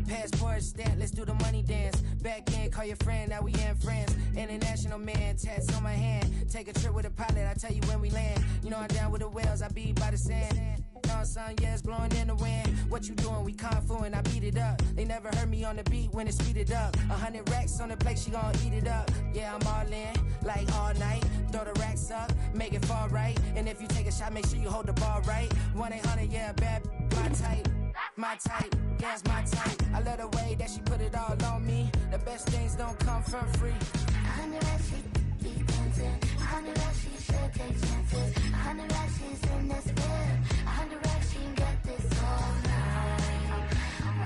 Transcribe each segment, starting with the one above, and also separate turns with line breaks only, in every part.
Passport stamp, let's do the money dance. Back in, call your friend, now we in France. International man, tats on my hand. Take a trip with a pilot, I tell you when we land. You know I'm down with the whales, I be by the sand. Sun, yeah, it's blowing in the wind. What you doing? We kung fu and I beat it up. They never heard me on the beat when it speeded up. 100 racks on the plate, she gon' eat it up. Yeah, I'm all in, like all night. Throw the racks up, make it fall right. And if you take a shot, make sure you hold the ball right. 1-800, yeah, bad, my type. My type, yeah, it's my type. I love the way that she put it all on me. The best things don't come from free.
100 racks, she be dancing. 100 racks, she should take chances. 100 racks, she's in this bed. 100 racks, she can get this all night.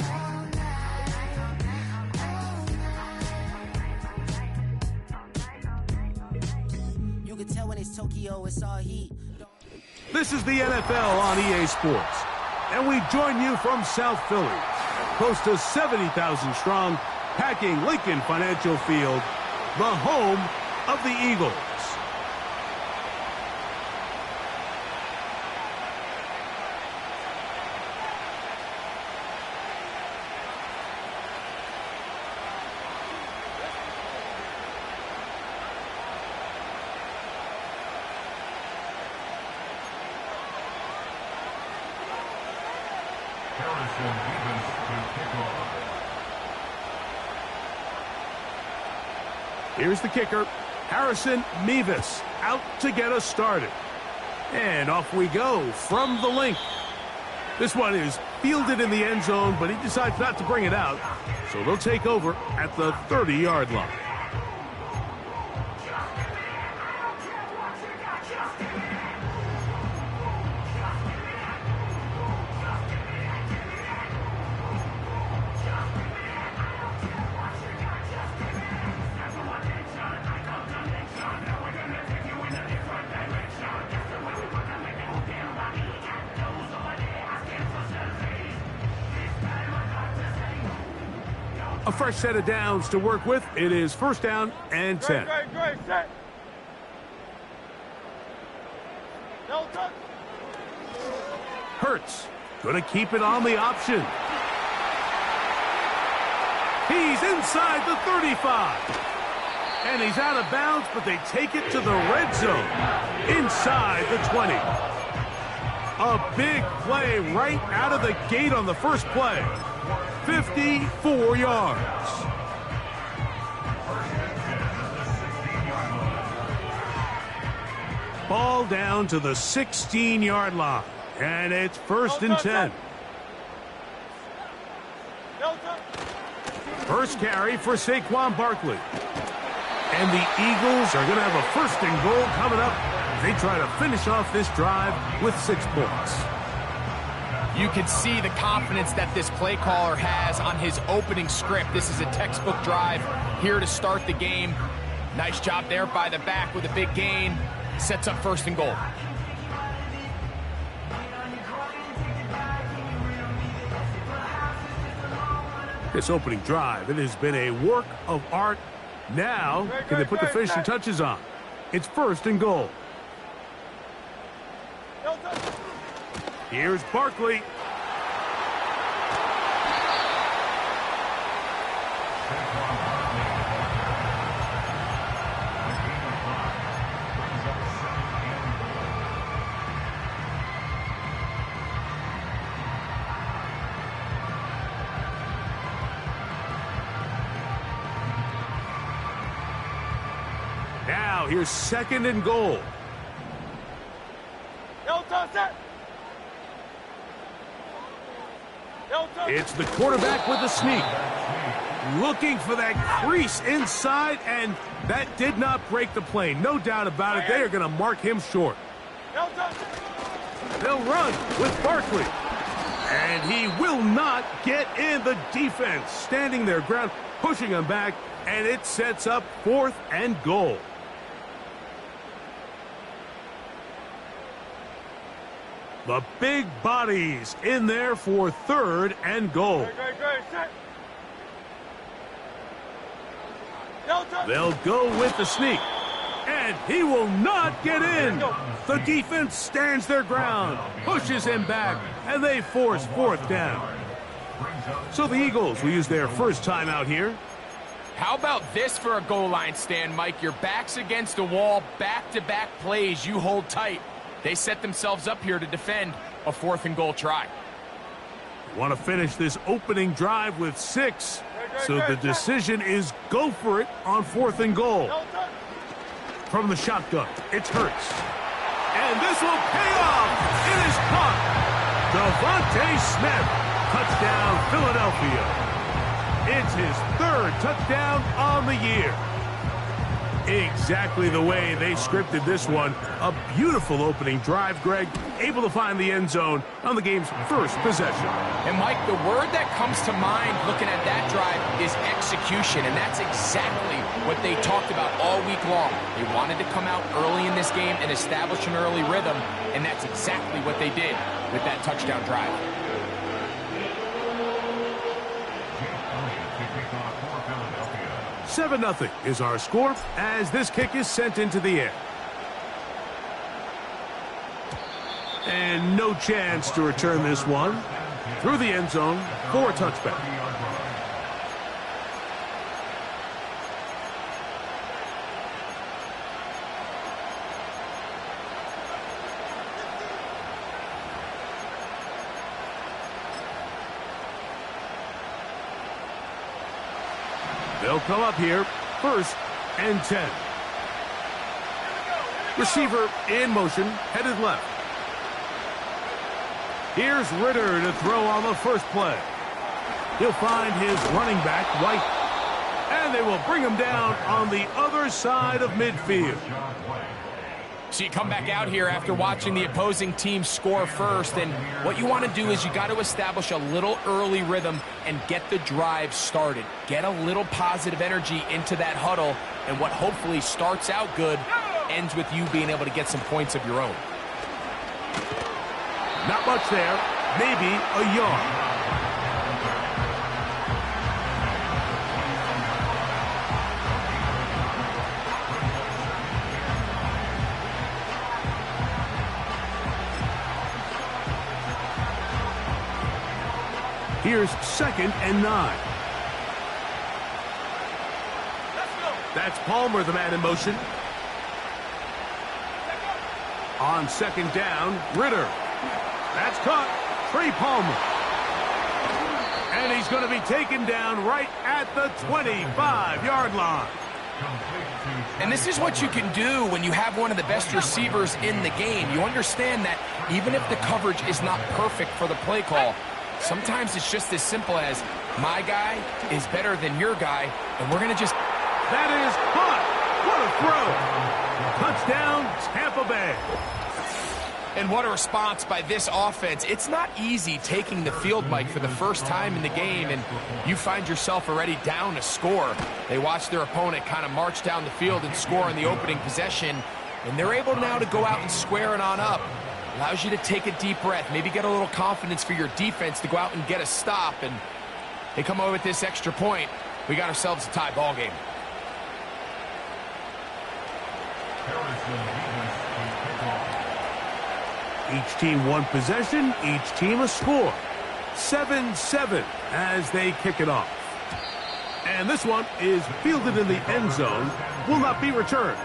All night. All night.
You can tell when it's Tokyo, it's all heat.
This is the NFL on EA Sports. And we join you from South Philly, close to 70,000 strong, packing Lincoln Financial Field, the home of the Eagles. Here's the kicker, Harrison Mevis, out to get us started. And off we go from the link. This one is fielded in the end zone, but he decides not to bring it out. So they'll take over at the 30-yard line. A fresh set of downs to work with. It is first down and 10.
Great, set.
Hurts going to keep it on the option. He's inside the 35. And he's out of bounds, but they take it to the red zone. Inside the 20. A big play right out of the gate on the first play. 54 yards. Ball down to the 16-yard line. And it's first and 10. First carry for Saquon Barkley. And the Eagles are going to have a first and goal coming up. They try to finish off this drive with 6 points.
You can see the confidence that this play caller has on his opening script. This is a textbook drive here to start the game. Nice job there by the back with a big gain. Sets up first and goal.
This opening drive, it has been a work of art. Now, can they put the finishing touches on? It's first and goal. Here's Barkley. Now, here's second and goal. It's the quarterback with the sneak. Looking for that crease inside, and that did not break the play. No doubt about it. They are going to mark him short. They'll run with Barkley. And he will not get in. The defense standing their ground, pushing him back, and it sets up fourth and goal. The big bodies in there for third and goal. They'll go with the sneak. And he will not get in. The defense stands their ground, pushes him back, and they force fourth down. So the Eagles will use their first time out here.
How about this for a goal line stand, Mike? Your back's against the wall, back-to-back plays, you hold tight. They set themselves up here to defend a 4th and goal try.
Want to finish this opening drive with 6. So the decision is go for it on 4th and goal. From the shotgun, it's Hurts. And this will pay off. It is caught. Devontae Smith. Touchdown, Philadelphia. It's his 3rd touchdown on the year. Exactly the way they scripted this one. A beautiful opening drive, Greg. Able to find the end zone on the game's first possession.
And, Mike, the word that comes to mind looking at that drive is execution, and that's exactly what they talked about all week long. They wanted to come out early in this game and establish an early rhythm, and that's exactly what they did with that touchdown drive.
$7-0 is our score as this kick is sent into the air. And no chance to return this one through the end zone for a touchback. They'll come up here, 1st and 10. Receiver in motion, headed left. Here's Ritter to throw on the first play. He'll find his running back, White. And they will bring him down on the other side of midfield.
So you come back out here after watching the opposing team score first, and what you want to do is you got to establish a little early rhythm and get the drive started. Get a little positive energy into that huddle, and what hopefully starts out good ends with you being able to get some points of your own.
Not much there, maybe a yard. Here's 2nd and 9. That's Palmer, the man in motion. On 2nd down, Ritter. That's caught. Trey Palmer. And he's going to be taken down right at the 25-yard line.
And this is what you can do when you have one of the best receivers in the game. You understand that even if the coverage is not perfect for the play call, sometimes it's just as simple as my guy is better than your guy, and we're going to just...
That is caught. What a throw. Touchdown, Tampa Bay.
And what a response by this offense. It's not easy taking the field, Mike, for the first time in the game, and you find yourself already down a score. They watch their opponent kind of march down the field and score in the opening possession, and they're able now to go out and square it on up. Allows you to take a deep breath, maybe get a little confidence for your defense to go out and get a stop, and they come over with this extra point. We got ourselves a tie ball game.
Each team one possession, each team a score. 7-7 as they kick it off. And this one is fielded in the end zone, will not be returned.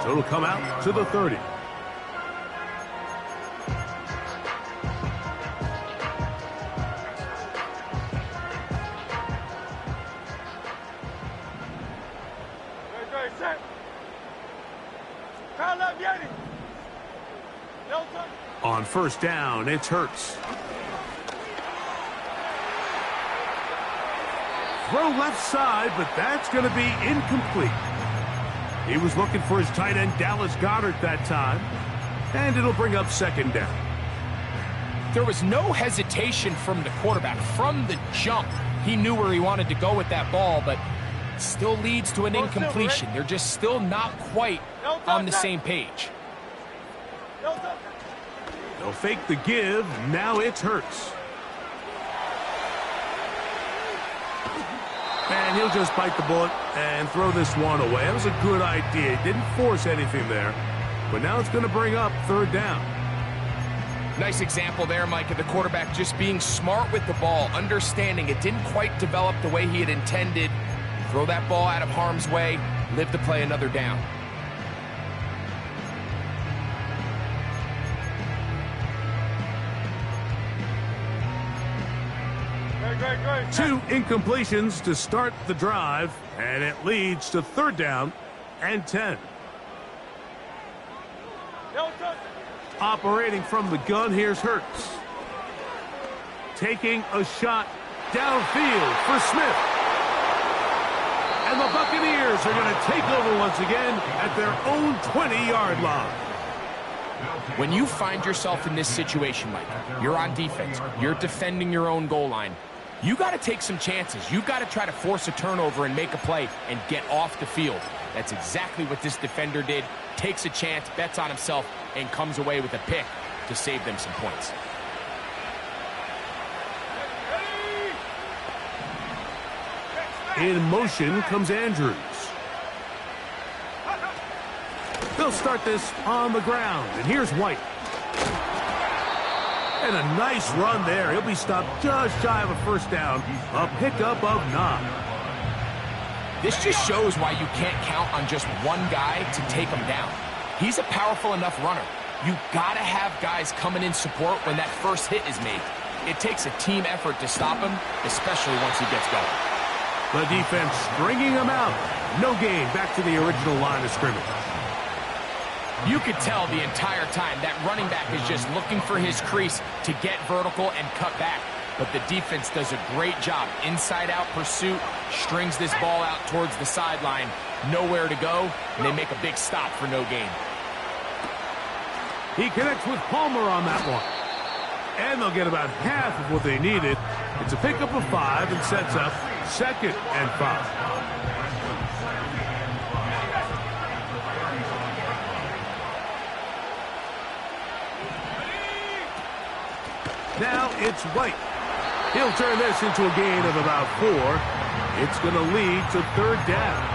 So it'll come out to the 30. On 1st down, it's Hurts. Throw left side, but that's going to be incomplete. He was looking for his tight end, Dallas Goedert, that time. And it'll bring up 2nd down.
There was no hesitation from the quarterback. From the jump, he knew where he wanted to go with that ball, but it still leads to an incompletion. They're just still not quite on the same page.
They'll fake the give. Now it's Hurts. And he'll just bite the bullet and throw this one away. That was a good idea. He didn't force anything there. But now it's going to bring up 3rd down.
Nice example there, Mike, of the quarterback just being smart with the ball, understanding it didn't quite develop the way he had intended. Throw that ball out of harm's way, live to play another down.
Great. 2 incompletions to start the drive, and it leads to 3rd down and 10. Operating from the gun, here's Hurts. Taking a shot downfield for Smith. And the Buccaneers are going to take over once again at their own 20-yard line.
When you find yourself in this situation, Mike, you're on defense, you're defending your own goal line, you got to take some chances. You got to try to force a turnover and make a play and get off the field. That's exactly what this defender did. Takes a chance, bets on himself, and comes away with a pick to save them some points.
In motion comes Andrews. They'll start this on the ground, and here's White. And a nice run there. He'll be stopped just shy of a 1st down. A pickup of 9.
This just shows why you can't count on just one guy to take him down. He's a powerful enough runner. You gotta have guys coming in support when that first hit is made. It takes a team effort to stop him, especially once he gets going.
The defense stringing him out. No gain back to the original line of scrimmage.
You could tell the entire time that running back is just looking for his crease to get vertical and cut back. But the defense does a great job. Inside-out pursuit, strings this ball out towards the sideline. Nowhere to go, and they make a big stop for no gain.
He connects with Palmer on that one. And they'll get about half of what they needed. It's a pickup of 5 and sets up 2nd and 5. Now it's White. He'll turn this into a gain of about 4. It's going to lead to 3rd down.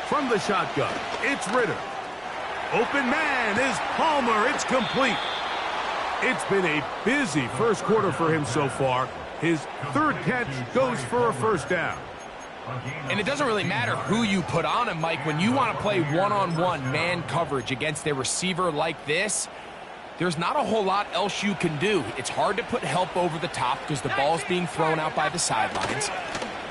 From the shotgun, it's Ritter. Open man is Palmer. It's complete. It's been a busy 1st quarter for him so far. His 3rd catch goes for a 1st down.
And it doesn't really matter who you put on him, Mike. When you want to play one-on-one man coverage against a receiver like this, there's not a whole lot else you can do. It's hard to put help over the top because the ball's being thrown out by the sidelines.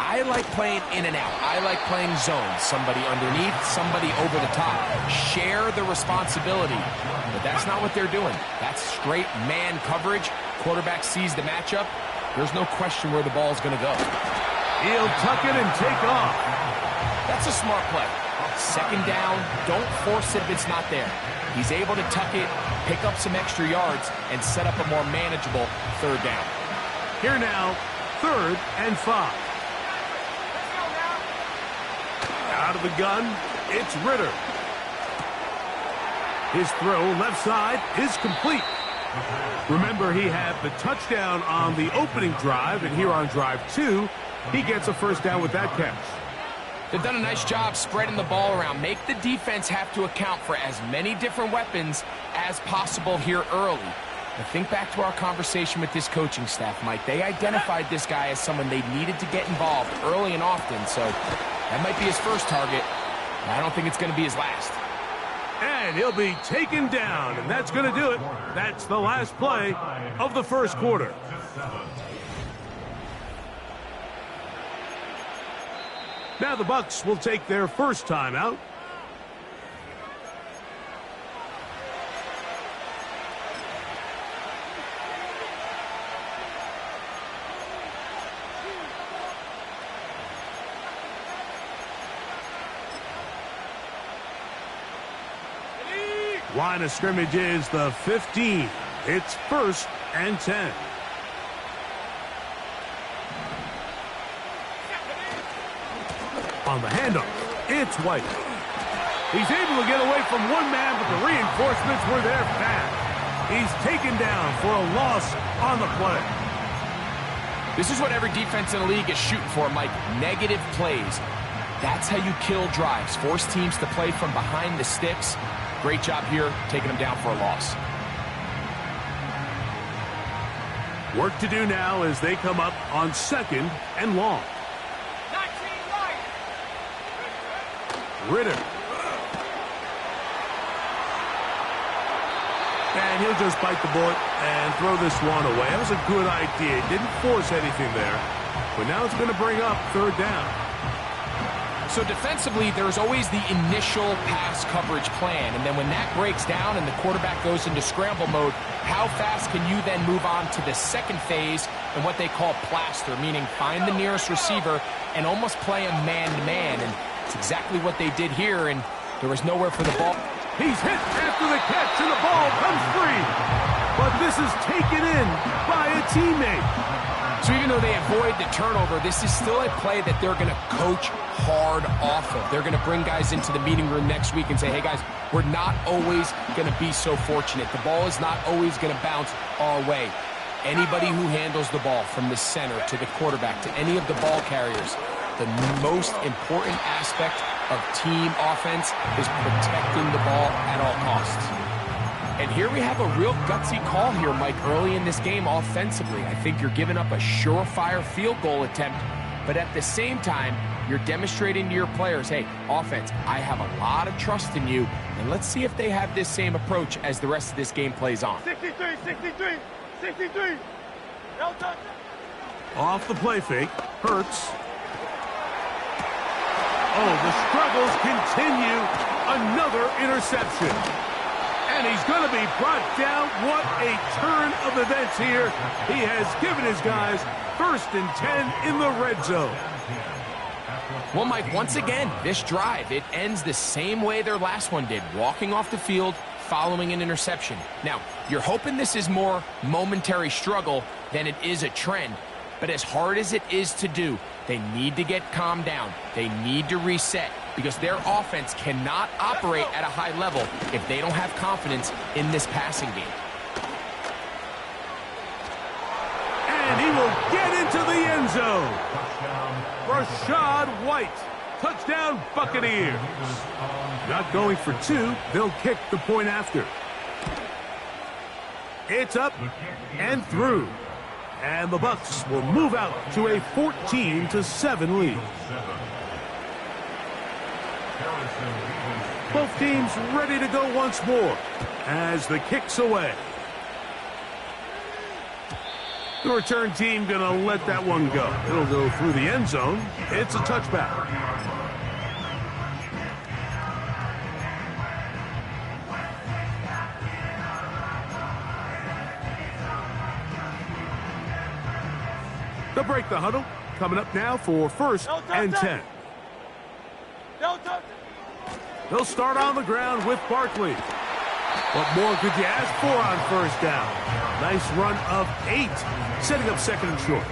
I like playing in and out. I like playing zones. Somebody underneath, somebody over the top. Share the responsibility. But that's not what they're doing. That's straight man coverage. Quarterback sees the matchup. There's no question where the ball's going to go.
He'll tuck it and take off.
That's a smart play. 2nd down, don't force it if it's not there. He's able to tuck it, pick up some extra yards, and set up a more manageable 3rd down.
Here now, 3rd and 5. Out of the gun, it's Ritter. His throw left side is complete. Remember, he had the touchdown on the opening drive, and here on drive 2, he gets a 1st down with that catch.
They've done a nice job spreading the ball around. Make the defense have to account for as many different weapons as possible here early. But think back to our conversation with this coaching staff, Mike. They identified this guy as someone they needed to get involved early and often, so that might be his first target. I don't think it's going to be his last.
And he'll be taken down, and that's going to do it. That's the last play of the 1st quarter. Now the Bucs will take their 1st timeout. Line of scrimmage is the 15. It's 1st and 10. On the handoff, it's White. He's able to get away from one man, but the reinforcements were there fast. He's taken down for a loss on the play.
This is what every defense in the league is shooting for, Mike. Negative plays. That's how you kill drives. Force teams to play from behind the sticks. Great job here, taking them down for a loss.
Work to do now as they come up on 2nd and long. Ritter. And he'll just bite the bullet and throw this one away. That was a good idea. Didn't force anything there. But now it's going to bring up 3rd down.
So defensively, there's always the initial pass coverage plan. And then when that breaks down and the quarterback goes into scramble mode, how fast can you then move on to the second phase and what they call plaster, meaning find the nearest receiver and almost play a man-to-man. And it's exactly what they did here, and there was nowhere for the ball.
He's hit after the catch, and the ball comes free. But this is taken in by a teammate.
So even though they avoid the turnover, this is still a play that they're going to coach hard off of. They're going to bring guys into the meeting room next week and say, hey, guys, we're not always going to be so fortunate. The ball is not always going to bounce our way. Anybody who handles the ball from the center to the quarterback to any of the ball carriers, the most important aspect of team offense is protecting the ball at all costs. And here we have a real gutsy call here, Mike, early in this game offensively. I think you're giving up a surefire field goal attempt, but at the same time, you're demonstrating to your players, hey, offense, I have a lot of trust in you, and let's see if they have this same approach as the rest of this game plays on.
63, 63, 63. No touch.
Off the play fake, Hurts. Oh, the struggles continue. Another interception. And he's going to be brought down. What a turn of events here. He has given his guys 1st and 10 in the red zone.
Well, Mike, once again, this drive, it ends the same way their last one did, walking off the field, following an interception. Now, you're hoping this is more momentary struggle than it is a trend. But as hard as it is to do, they need to get calmed down. They need to reset because their offense cannot operate at a high level if they don't have confidence in this passing game.
And he will get into the end zone. Rashad White. Touchdown Buccaneers. Not going for 2. They'll kick the point after. It's up and through. And the Bucs will move out to a 14-7 lead. Both teams ready to go once more as the kick's away. The return team going to let that one go. It'll go through the end zone. It's a touchback. They'll break the huddle. Coming up now for 1st and 10. They'll start on the ground with Barkley. What more could you ask for on 1st down? Nice run of 8, setting up 2nd and short.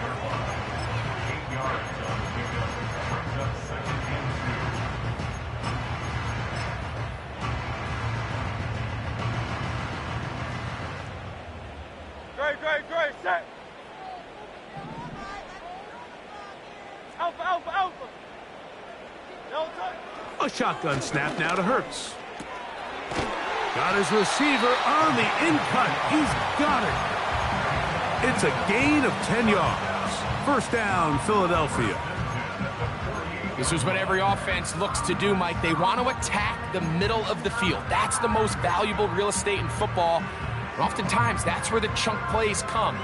Great, set. Alpha. No touch.
A shotgun snap now to Hurts. Got his receiver on the in-cut. He's got it. It's a gain of 10 yards. 1st down, Philadelphia.
This is what every offense looks to do, Mike. They want to attack the middle of the field. That's the most valuable real estate in football. And oftentimes, that's where the chunk plays come.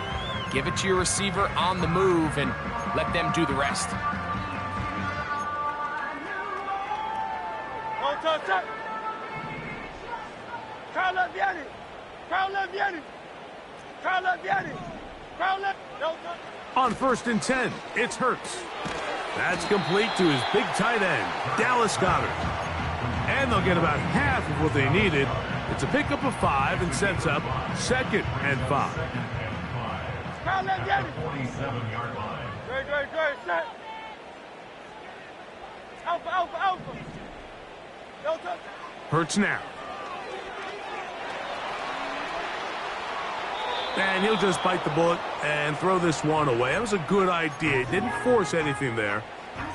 Give it to your receiver on the move and let them do the rest.
No touch. Carl Vianney. No touch.
On 1st and 10, it's Hurts. That's complete to his big tight end, Dallas Goedert. And they'll get about half of what they needed. It's a pickup of 5 and sets up 2nd and 5.
Carl Vianney. Great, set. Alpha, alpha, alpha. Delta.
Hurts now. And he'll just bite the bullet and throw this one away. That was a good idea. He didn't force anything there.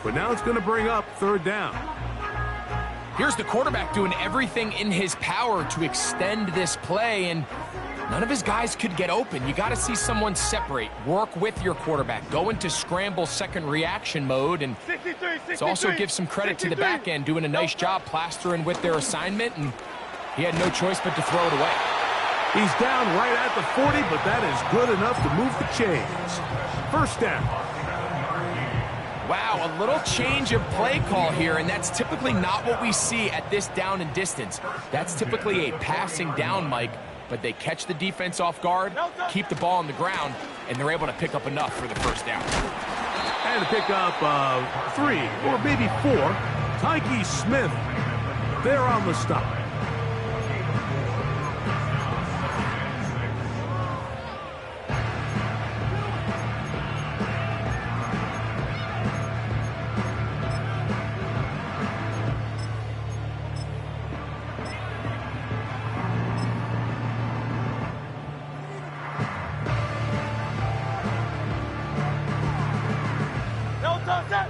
But now it's going to bring up third down.
Here's the quarterback doing everything in his power to extend this play, and none of his guys could get open. You got to see someone separate, work with your quarterback, go into scramble second reaction mode, and
63,
also give some credit to the back end doing a nice job plastering with their assignment, and he had no choice but to throw it away.
He's down right at the 40, but that is good enough to move the chains. First down.
Wow, a little change of play call here, and that's typically not what we see at this down and distance. That's typically a passing down, Mike, but they catch the defense off guard, keep the ball on the ground, and they're able to pick up enough for the first down.
And to pick up 3 or maybe 4, Tyke Smith there on the stop.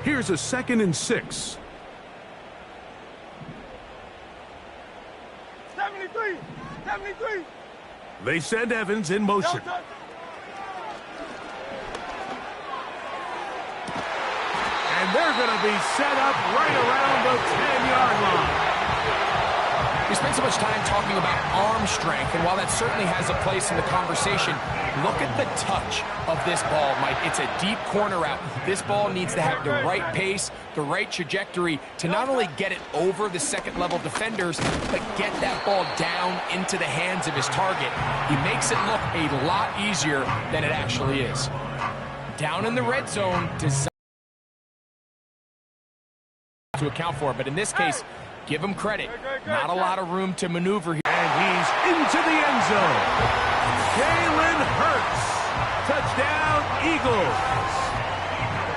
Here's a 2nd and 6.
73, 73.
They send Evans in motion.
Delta.
And they're going to be set up right around the 10-yard line.
We spent so much time talking about arm strength, and while that certainly has a place in the conversation, look at the touch of this ball, Mike. It's a deep corner route. This ball needs to have the right pace, the right trajectory to not only get it over the second-level defenders, but get that ball down into the hands of his target. He makes it look a lot easier than it actually is. Down in the red zone, designed to account for it, but in this case, give him credit. Not a lot of room to maneuver here.
And he's into the end zone. Jalen Hurts. Touchdown, Eagles.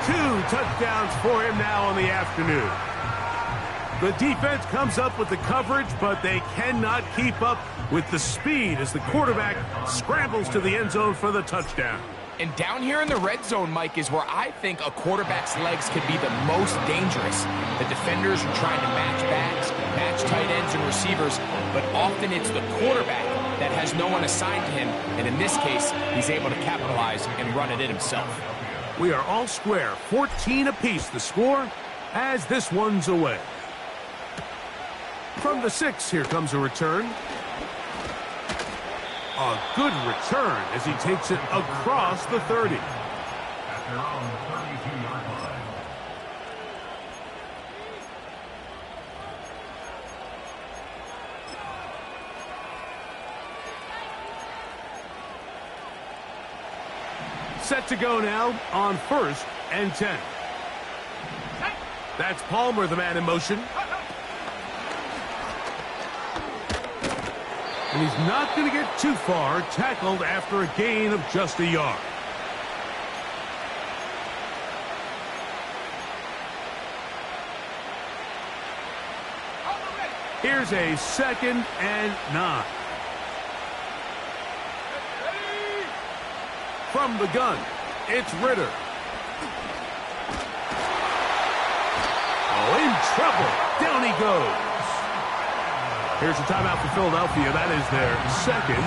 2 touchdowns for him now in the afternoon. The defense comes up with the coverage, but they cannot keep up with the speed as the quarterback scrambles to the end zone for the touchdown.
And down here in the red zone, Mike, is where I think a quarterback's legs could be the most dangerous. The defenders are trying to match backs, match tight ends and receivers, but often it's the quarterback that has no one assigned to him, and in this case, he's able to capitalize and run it in himself.
We are all square, 14 apiece the score as this one's away. From the 6, here comes a return. A good return as he takes it across the 30. Set to go now on 1st and 10. That's Palmer, the man in motion. And he's not going to get too far, tackled after a gain of just a yard. Here's a 2nd and 9. From the gun, it's Ritter. Oh, in trouble. Down he goes. Here's a timeout for Philadelphia. That is their 2nd.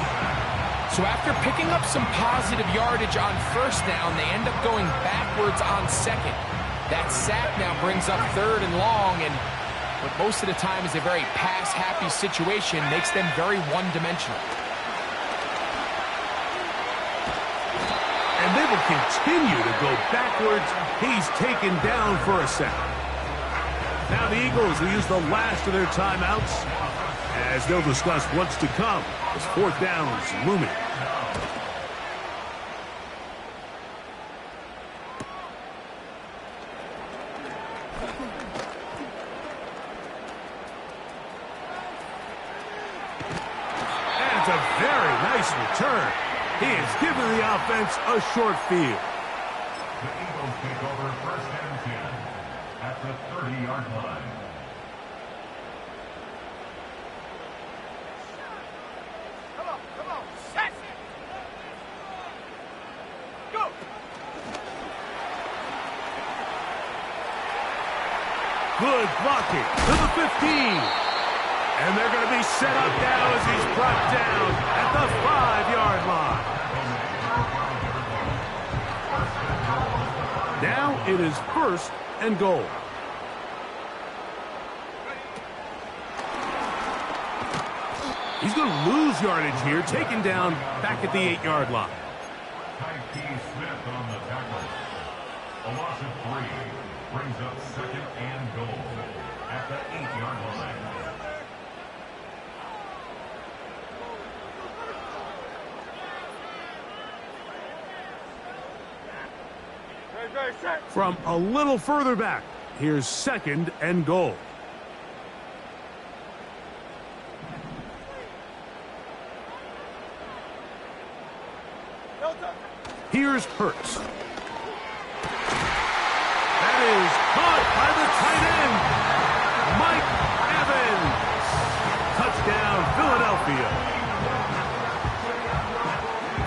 So after picking up some positive yardage on 1st down, they end up going backwards on 2nd. That sack now brings up 3rd and long, and what most of the time is a very pass-happy situation makes them very one-dimensional.
And they will continue to go backwards. He's taken down for a sack. Now the Eagles will use the last of their timeouts, as they'll discuss what's to come as 4th down is looming. And it's a very nice return. He has given the offense a short field.
The Eagles take over 1st and 10 at the 30-yard line.
Come on, set! Go!
Good blocking to the 15. And they're going to be set up now as he's brought down at the 5-yard line. Now it is 1st and goal. He's going to lose yardage here, taken down back at the 8-yard line.
Tyke Smith on the tackle. A loss of 3 brings up 2nd and goal at the 8-yard line.
From a little further back, here's 2nd and goal. Here's Hurts. That is caught by the tight end, Mike Evans. Touchdown, Philadelphia.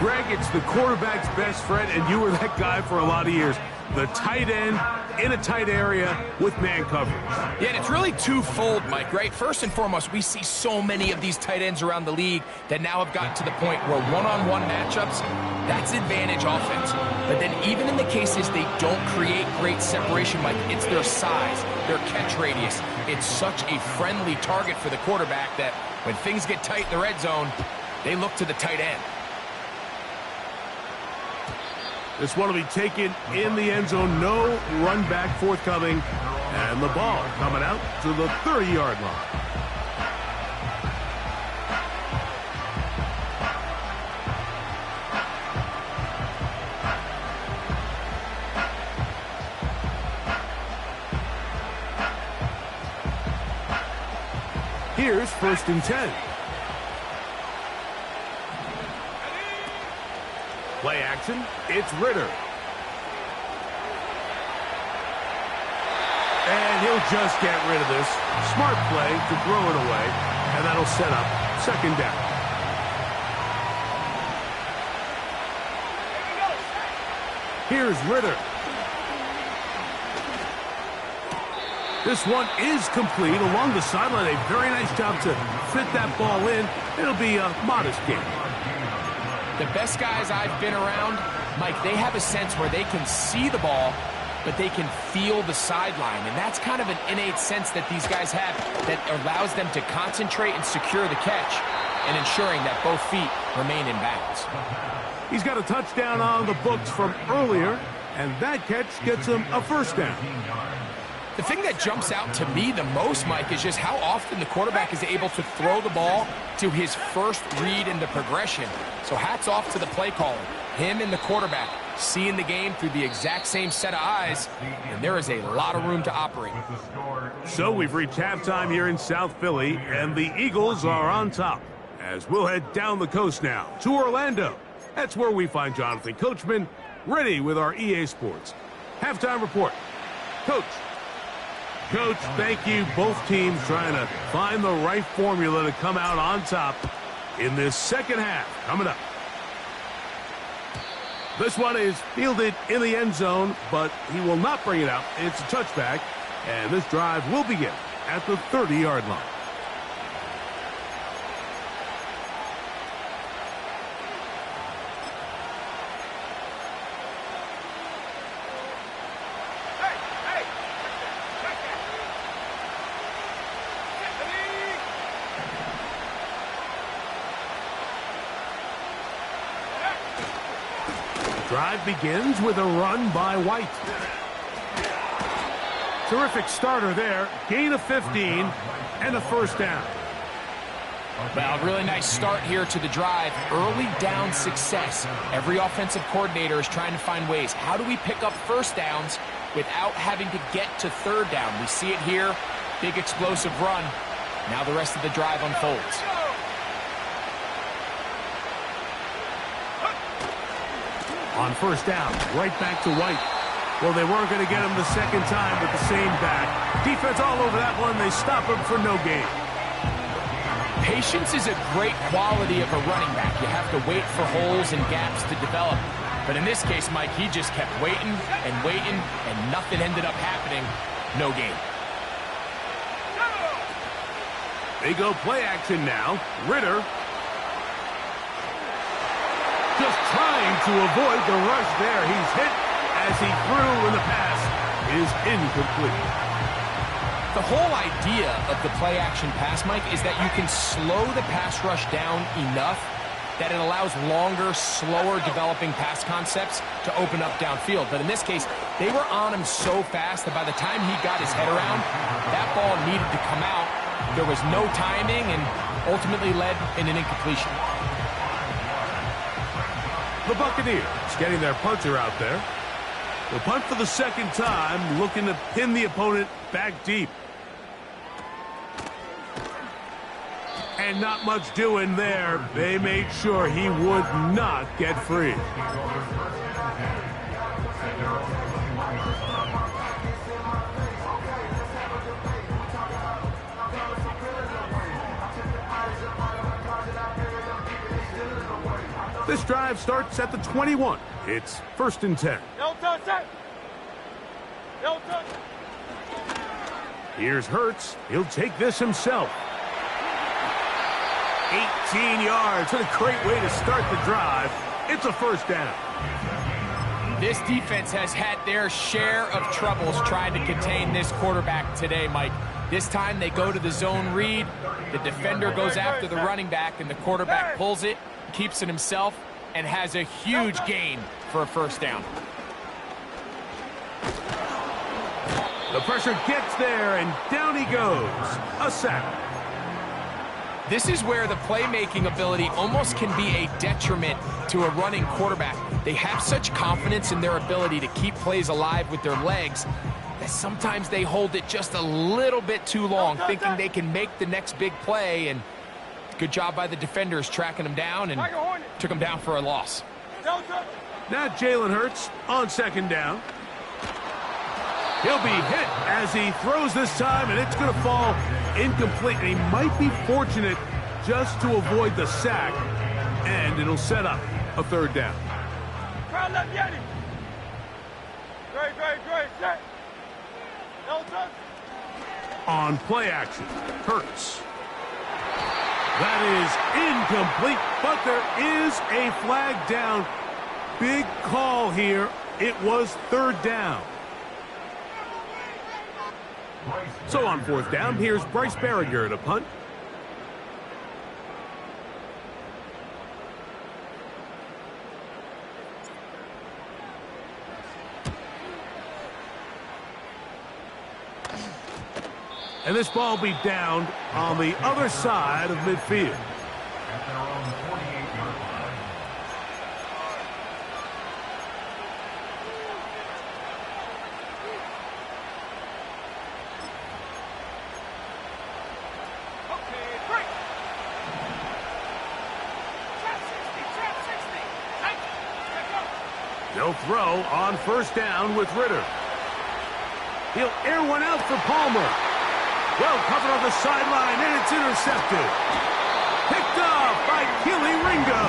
Greg, it's the quarterback's best friend, and you were that guy for a lot of years. The tight end in a tight area with man coverage.
Yeah, and it's really twofold, Mike, right? First and foremost, we see so many of these tight ends around the league that now have gotten to the point where one-on-one matchups, that's advantage offense. But then even in the cases they don't create great separation, Mike, it's their size, their catch radius. It's such a friendly target for the quarterback that when things get tight in the red zone, they look to the tight end.
This one will be taken in the end zone. No run back forthcoming. And the ball coming out to the 30-yard line. Here's 1st and 10. Play action, it's Ritter. And he'll just get rid of this. Smart play to throw it away, and that'll set up 2nd down. Here's Ritter. This one is complete along the sideline. A very nice job to fit that ball in. It'll be a modest gain.
The best guys I've been around, Mike, they have a sense where they can see the ball, but they can feel the sideline. And that's kind of an innate sense that these guys have that allows them to concentrate and secure the catch and ensuring that both feet remain in bounds.
He's got a touchdown on the books from earlier, and that catch gets him a 1st down.
The thing that jumps out to me the most, Mike, is just how often the quarterback is able to throw the ball to his first read in the progression. So hats off to the play caller. Him and the quarterback seeing the game through the exact same set of eyes, and there is a lot of room to operate.
So we've reached halftime here in South Philly, and the Eagles are on top. As we'll head down the coast now to Orlando. That's where we find Jonathan Coachman, ready with our EA Sports halftime report. Coach. Coach, thank you. Both teams trying to find the right formula to come out on top in this 2nd half. Coming up. This one is fielded in the end zone, but he will not bring it out. It's a touchback, and this drive will begin at the 30-yard line. Drive begins with a run by White. Terrific starter there. Gain of 15 and a 1st down.
Well, really nice start here to the drive. Early down success. Every offensive coordinator is trying to find ways. How do we pick up 1st downs without having to get to 3rd down? We see it here. Big explosive run. Now the rest of the drive unfolds.
On 1st down, right back to White. Well, they weren't going to get him the second time with the same back. Defense all over that one. They stop him for no gain.
Patience is a great quality of a running back. You have to wait for holes and gaps to develop. But in this case, Mike, he just kept waiting and waiting, and nothing ended up happening. No gain.
They go play action now. Ritter just trying to avoid the rush there. He's hit as he threw, and the pass is incomplete.
The whole idea of the play-action pass, Mike, is that you can slow the pass rush down enough that it allows longer, slower developing pass concepts to open up downfield. But in this case, they were on him so fast that by the time he got his head around, that ball needed to come out. There was no timing and ultimately led in an incompletion.
The Buccaneers getting their punter out there. They'll punt for the second time, looking to pin the opponent back deep. And not much doing there. They made sure he would not get free. This drive starts at the 21. It's 1st and 10. Here's Hurts. He'll take this himself. 18 yards. What a great way to start the drive. It's a 1st down.
This defense has had their share of troubles trying to contain this quarterback today, Mike. This time they go to the zone read. The defender goes after the running back, and the quarterback pulls it, keeps it himself, and has a huge gain for a 1st down.
The pressure gets there, and down he goes. A sack.
This is where the playmaking ability almost can be a detriment to a running quarterback. They have such confidence in their ability to keep plays alive with their legs that sometimes they hold it just a little bit too long, thinking they can make the next big play, and good job by the defenders tracking him down and took him down for a loss.
Now Jalen Hurts on 2nd down. He'll be hit as he throws this time, and it's going to fall incomplete. And he might be fortunate just to avoid the sack, and it'll set up a 3rd down. On play action, Hurts. That is incomplete, but there is a flag down. Big call here. It was 3rd down. So on 4th down, here's Bryce Berringer to punt. And this ball will be down on the other side of midfield.
At their own 48-yard line.
They'll throw on 1st down with Ritter. He'll air one out for Palmer. Well covered on the sideline, and it's intercepted. Picked up by Keely Ringo.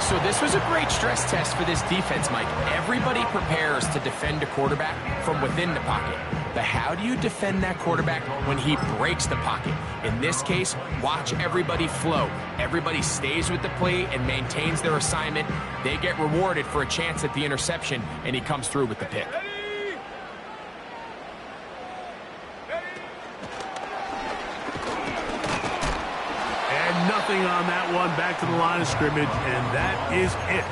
So this was a great stress test for this defense, Mike. Everybody prepares to defend a quarterback from within the pocket. But how do you defend that quarterback when he breaks the pocket? In this case, watch everybody flow. Everybody stays with the play and maintains their assignment. They get rewarded for a chance at the interception, and he comes through with the pick.
And nothing on that one, back to the line of scrimmage, and that is it.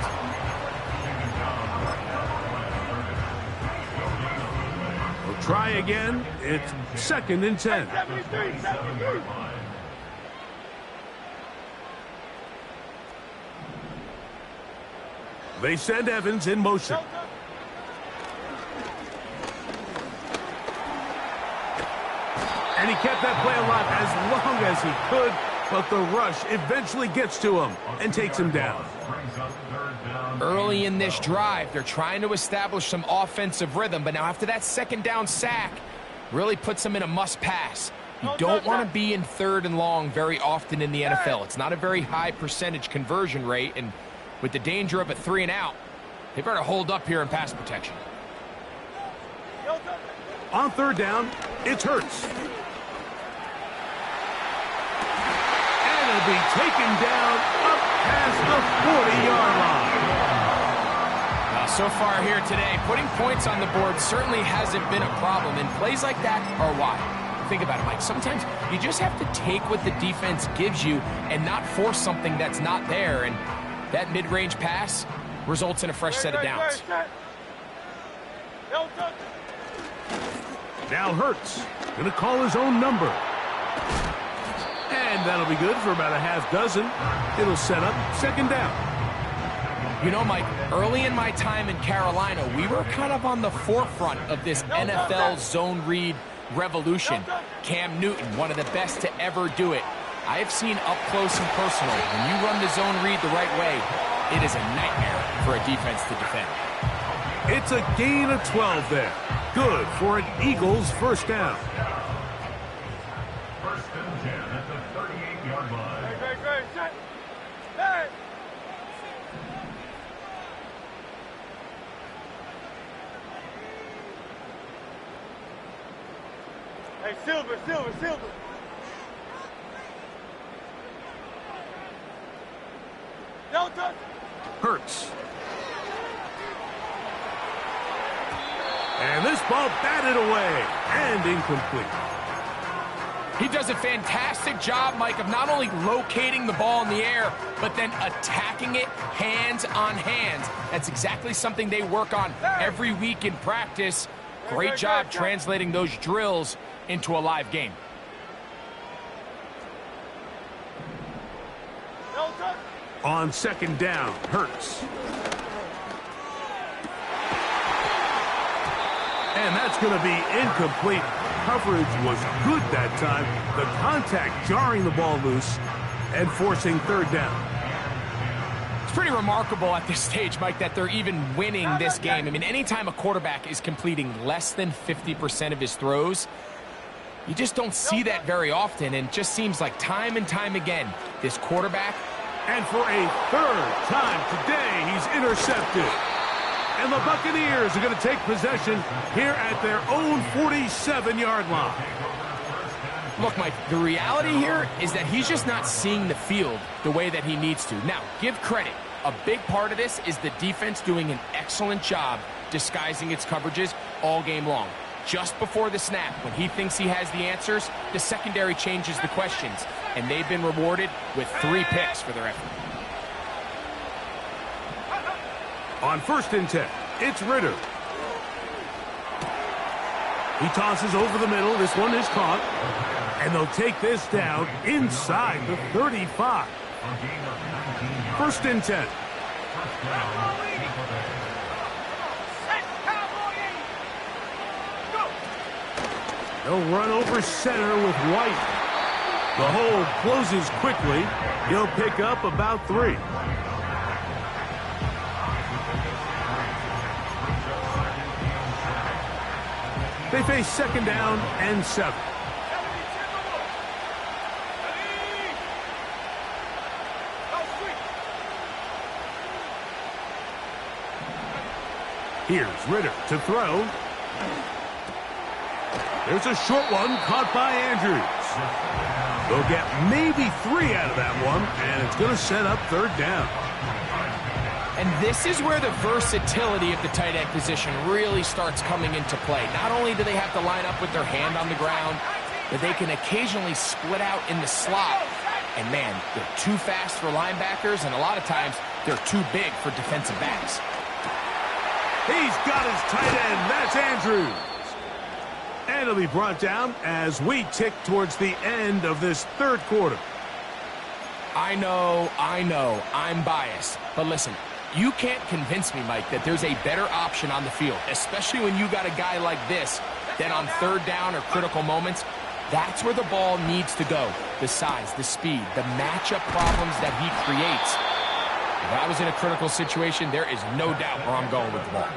We'll try again. It's 2nd and 10. They send Evans in motion. And he kept that play alive as long as he could, but the rush eventually gets to him and takes him down.
Brings up 3rd down
early in this drive, they're trying to establish some offensive rhythm, but now after that second down sack, really puts them in a must-pass. You don't want to be in 3rd and long very often in the NFL. It's not a very high percentage conversion rate, and with the danger of a 3 and out, they better hold up here in pass protection.
On 3rd down, it's Hurts. And it'll be taken down up past the 40-yard line.
So far here today, putting points on the board certainly hasn't been a problem, and plays like that are why. Think about it, Mike. Sometimes you just have to take what the defense gives you and not force something that's not there, and that mid-range pass results in a fresh set of downs.
Now Hurts going to call his own number. And that'll be good for about a half dozen. It'll set up 2nd down.
You know, Mike, early in my time in Carolina, we were kind of on the forefront of this NFL zone read revolution. Cam Newton, one of the best to ever do it. I have seen up close and personal, when you run the zone read the right way, it is a nightmare for a defense to defend.
It's a gain of 12 there. Good for an Eagles 1st down.
1st and 10 at the 38-yard line.
Great. Set. Hey. Hey, Silver. Don't touch.
Hurts. And this ball batted away and incomplete.
He does a fantastic job, Mike, of not only locating the ball in the air, but then attacking it hands on hands. That's exactly something they work on every week in practice. Great job translating those drills into a live game.
On 2nd down, Hurts. And that's going to be incomplete. Coverage was good that time. The contact jarring the ball loose and forcing 3rd down.
It's pretty remarkable at this stage, Mike, that they're even winning this game. I mean, anytime a quarterback is completing less than 50% of his throws, you just don't see that very often, and it just seems like time and time again, this quarterback.
And for a 3rd time today, he's intercepted. And the Buccaneers are going to take possession here at their own 47-yard line.
Look, Mike, the reality here is that he's just not seeing the field the way that he needs to. Now, give credit. A big part of this is the defense doing an excellent job disguising its coverages all game long. Just before the snap, when he thinks he has the answers, the secondary changes the questions, and they've been rewarded with 3 picks for their effort.
On 1st and 10, it's Ritter. He tosses over the middle. This one is caught. And they'll take this down inside the 35. 1st and 10. They'll run over center with White. The hole closes quickly. He'll pick up about 3. They face 2nd down and 7. Here's Ritter to throw. There's a short one caught by Andrews. They'll get maybe 3 out of that one, and it's going to set up 3rd down.
And this is where the versatility of the tight end position really starts coming into play. Not only do they have to line up with their hand on the ground, but they can occasionally split out in the slot. And man, they're too fast for linebackers, and a lot of times they're too big for defensive backs.
He's got his tight end. That's Andrews. And it'll be brought down as we tick towards the end of this 3rd quarter.
I know, I'm biased. But listen, you can't convince me, Mike, that there's a better option on the field, especially when you got a guy like this, that on 3rd down or critical moments, that's where the ball needs to go. The size, the speed, the matchup problems that he creates. If I was in a critical situation, there is no doubt where I'm going with the ball.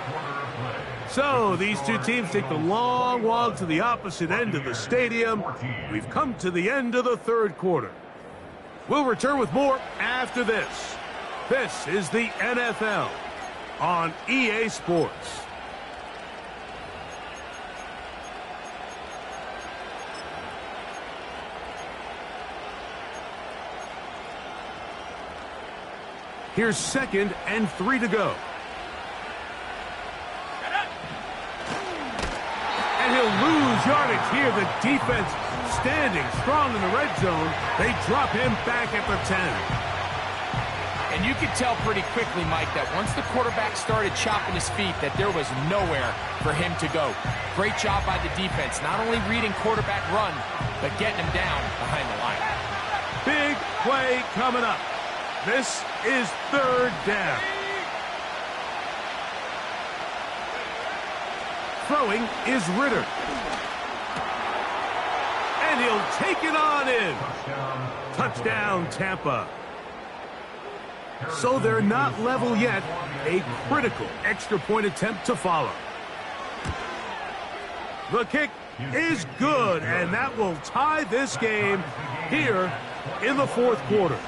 So these two teams take the long walk to the opposite end of the stadium. We've come to the end of the third quarter. We'll return with more after this. This is the NFL on EA Sports. Here's 2nd and 3 to go. And he'll lose yardage here. The defense standing strong in the red zone. They drop him back at the 10.
And you could tell pretty quickly, Mike, that once the quarterback started chopping his feet, that there was nowhere for him to go. Great job by the defense, not only reading quarterback run, but getting him down behind the line.
Big play coming up. This is 3rd down. Throwing is Ritter. And he'll take it on in. Touchdown, Tampa. So they're not level yet. A critical extra point attempt to follow. The kick is good, and that will tie this game here in the 4th quarter.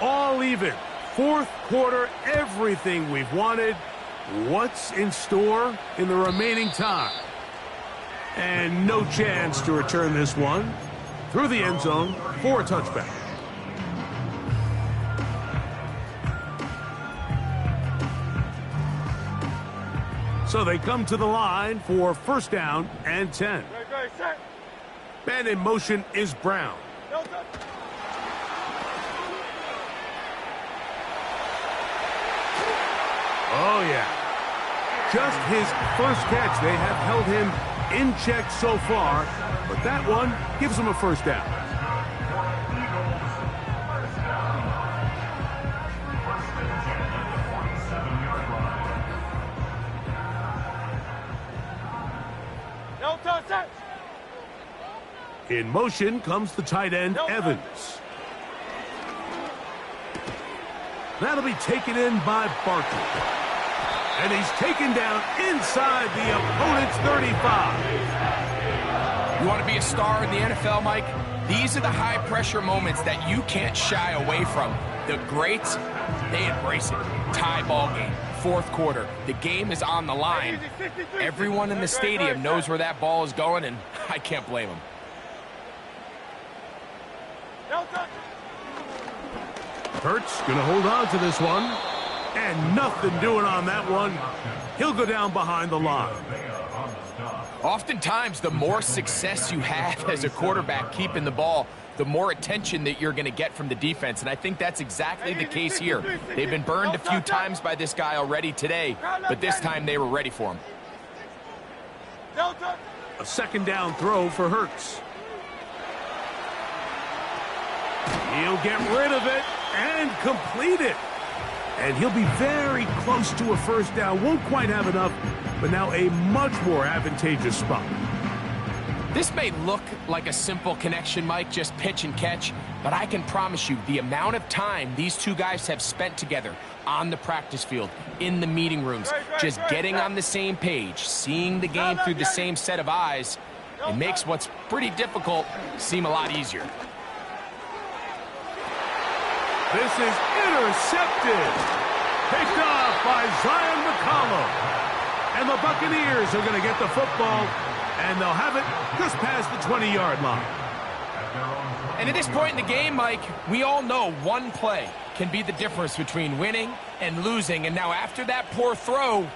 All even. 4th quarter, everything we've wanted. What's in store in the remaining time? And no chance to return this one through the end zone for a touchback. So they come to the line for 1st down and 10. Man in motion is Brown. Oh, yeah. Just his first catch. They have held him in check so far, but that one gives him a 1st down. In motion comes the tight end, Evans. That'll be taken in by Barkley. And he's taken down inside the opponent's 35.
You want to be a star in the NFL, Mike? These are the high-pressure moments that you can't shy away from. The greats, they embrace it. Tie ball game, 4th quarter. The game is on the line. Everyone in the stadium knows where that ball is going, and I can't blame them.
Hurts going to hold on to this one. And nothing doing on that one. He'll go down behind the line.
Oftentimes, the more success you have as a quarterback keeping the ball, the more attention that you're going to get from the defense. And I think that's exactly the case here. They've been burned a few times by this guy already today, but this time they were ready for him.
A 2nd down throw for Hurts. He'll get rid of it and complete it. And he'll be very close to a 1st down. Won't quite have enough, but now a much more advantageous spot.
This may look like a simple connection, Mike, just pitch and catch, but I can promise you the amount of time these two guys have spent together on the practice field, in the meeting rooms, just getting on the same page, seeing the game through the same set of eyes, it makes what's pretty difficult seem a lot easier.
This is intercepted. Picked off by Zion McCollum. And the Buccaneers are going to get the football, and they'll have it just past the 20-yard line.
And at this point in the game, Mike, we all know one play can be the difference between winning and losing. And now after that poor throw,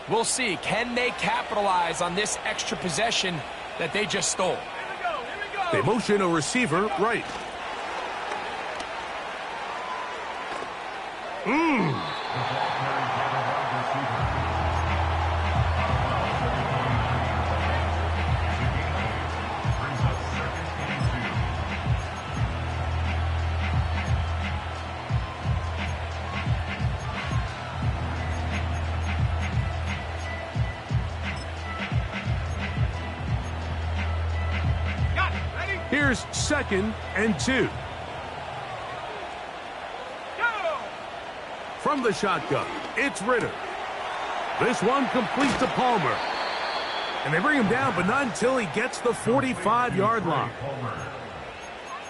we'll see, can they capitalize on this extra possession that they just stole?
They motion a receiver right. Here's 2nd and 2. From the shotgun, it's Ritter. This one completes to Palmer. And they bring him down, but not until he gets the 45-yard line.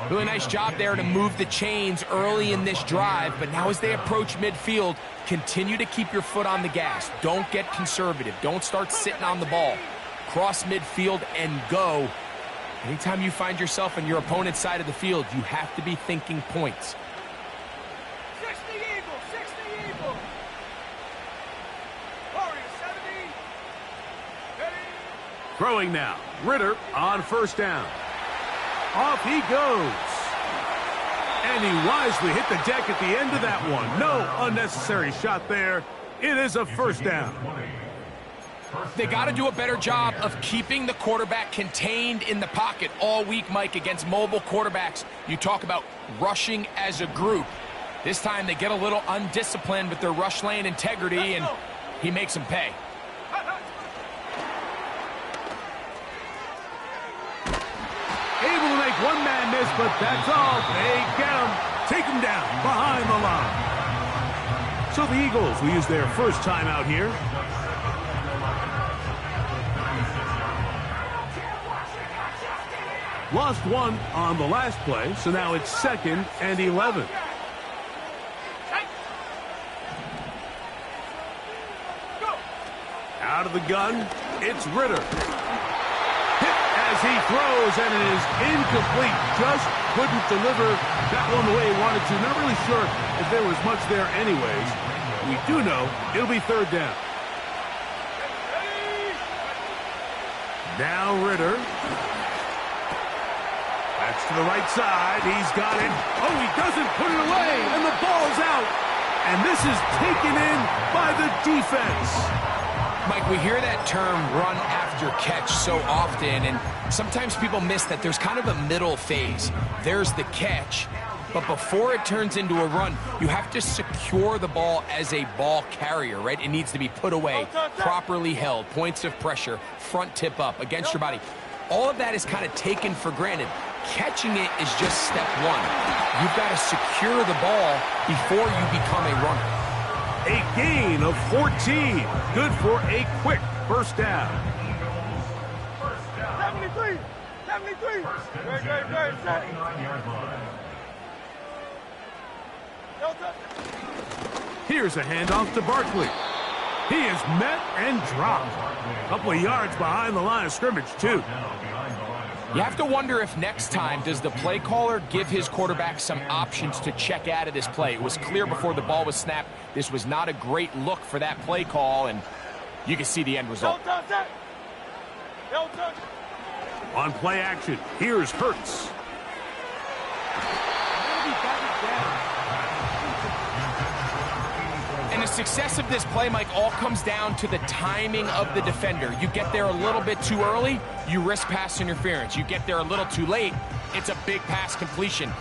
Really nice job there to move the chains early in this drive, but now as they approach midfield, continue to keep your foot on the gas. Don't get conservative. Don't start sitting on the ball. Cross midfield and go. Anytime you find yourself on your opponent's side of the field, you have to be thinking points.
60 Eagles, 60 Eagles. Warriors, 70. Ready.
Throwing now. Ritter on 1st down. Off he goes. And he wisely hit the deck at the end of that one. No unnecessary shot there. It is a 1st down.
They got to do a better job of keeping the quarterback contained in the pocket all week, Mike, against mobile quarterbacks. You talk about rushing as a group. This time they get a little undisciplined with their rush lane integrity, and he makes them pay.
Able to make one man miss, but that's all. They get him. Take him down behind the line. So the Eagles will use their first time out here. Lost one on the last play, so now it's 2nd and 11. Out of the gun, it's Ritter. Hit as he throws, and it is incomplete. Just couldn't deliver that one the way he wanted to. Not really sure if there was much there anyways. We do know it'll be 3rd down. Now Ritter. That's to the right side. He's got it. Oh, he doesn't put it away, and the ball's out. And this is taken in by the defense.
Mike, we hear that term run after catch so often, and sometimes people miss that there's kind of a middle phase. There's the catch, but before it turns into a run, you have to secure the ball as a ball carrier, right? It needs to be put away, properly held, points of pressure, front tip up against your body. All of that is kind of taken for granted. Catching it is just step one. You've got to secure the ball before you become a runner.
A gain of 14. Good for a quick 1st down.
73. 73. Great, set.
Here's a handoff to Barkley. He is met and dropped. A couple of yards behind the line of scrimmage, too.
You have to wonder if next time, does the play caller give his quarterback some options to check out of this play? It was clear before the ball was snapped, this was not a great look for that play call, and you can see the end result.
On play action, here's Hurts.
And the success of this play, Mike, all comes down to the timing of the defender. You get there a little bit too early, you risk pass interference. You get there a little too late, it's a big pass completion.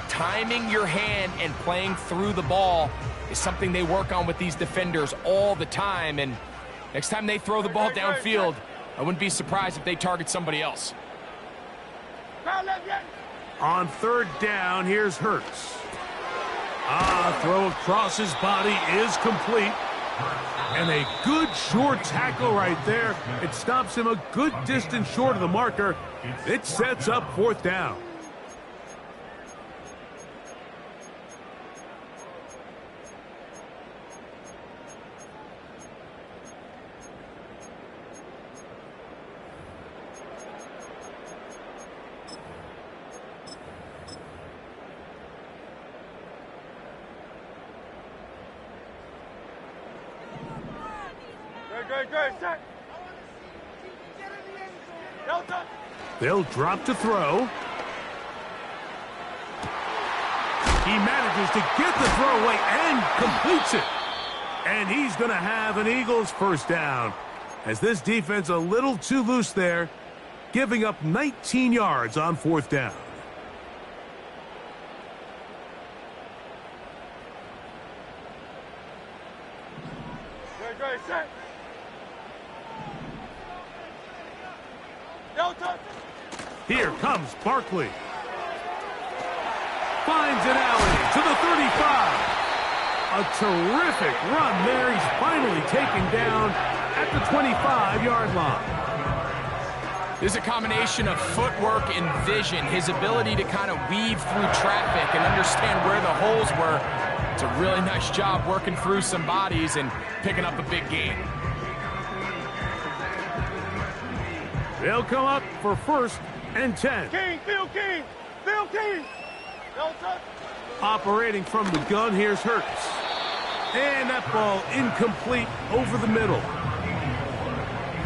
Timing your hand and playing through the ball is something they work on with these defenders all the time. And next time they throw the ball downfield, I wouldn't be surprised if they target somebody else.
On 3rd down, here's Hurts. Throw across his body is complete. And a good short tackle right there. It stops him a good distance short of the marker. It sets up 4th down.
Great, set.
They'll drop to throw. He manages to get the throw away and completes it. And he's going to have an Eagles 1st down. As this defense a little too loose there, giving up 19 yards on 4th down.
Great, set.
Here comes Barkley. Finds an alley to the 35. A terrific run there. He's finally taken down at the 25-yard line.
There's a combination of footwork and vision, his ability to kind of weave through traffic and understand where the holes were. It's a really nice job working through some bodies and picking up a big gain.
They'll come up for 1st and 10.
King, Phil King, Phil King. No touch.
Operating from the gun, here's Hurts. And that ball incomplete over the middle.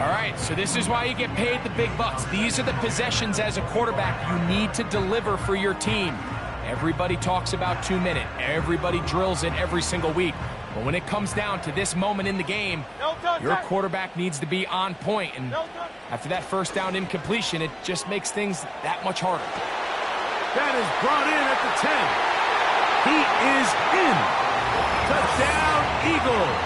All right, so this is why you get paid the big bucks. These are the possessions as a quarterback you need to deliver for your team. Everybody talks about 2-minute. Everybody drills it every single week. But when it comes down to this moment in the game, your quarterback needs to be on point. And after that first down incompletion, it just makes things that much harder.
That is brought in at the 10. He is in. Touchdown, Eagles.